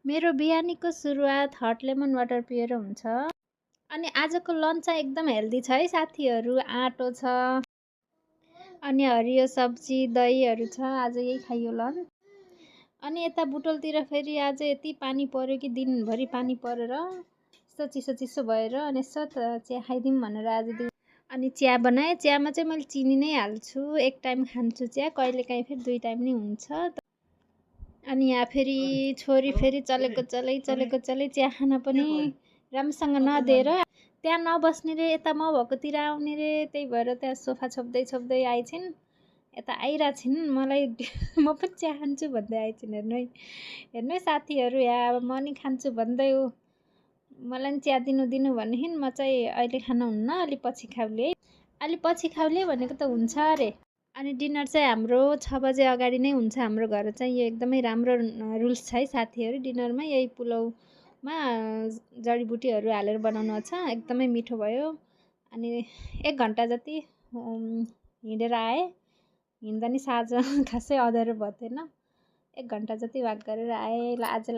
मेरो बिहानीको सुरुवात hot lemon water पिएर हुन्छ। अनि आजको लन्च चाहिँ एकदम हेल्दी छ है साथीहरू। आँटो छ, अनि हरियो सब्जी दहीहरू छ। आज यही खाइयो लन्च। अनि यता बुटोलतिर फेरि आज यति पानी पर्यो कि दिनभरि पानी परेर यस्तो चिसो चिसो भएर अनि यसो चिया खाइदिउँ भनेर आज अनि चिया बनाएँ। चियामा चाहिँ मैले चिनी नै हाल्छु। एक टाइम खान्छु चिया, कहिलेकाहीँ फेरि 2 टाइम नै हुन्छ। अनि यहाँ फेरि छोरी फेरि चलेको चलै चिया खान पनि राम्रोसँग नदिएर त्यहाँ नबस्ने रे, यता म भएकोतिर आउने रे। त्यही भएर त्यहाँ सोफा छोप्दै छोप्दै आइछिन्, यता आइरहेछिन्। मलाई म पनि चिया खान्छु भन्दै आइछिन्। हेर्नु है साथीहरू, यहाँ अब म नि खान्छु भन्दै हो। मलाई नि चिया दिनु भनेदेखि म चाहिँ अहिले खान हुन्न, अलि पछि खाउले है। अलि पछि खाउले भनेको त हुन्छ अरे। अनि डिनर चाहिँ हाम्रो 6 बजे अगाडि नै हुन्छ। हाम्रो घर चाहिँ यो एकदमै राम्रो रुल्स छ है साथीहरू। डिनरमा यही पुलाउमा जडीबुटीहरू हालेर बनाउनु छ। एकदमै मिठो भयो। अनि 1 घन्टा जति हिँडेर आएँ। हिँड्दा नि साँझ खासै अँध्यारो भएको थिएन। 1 घन्टा जति वाक गरेर आएँ। ल आजलाई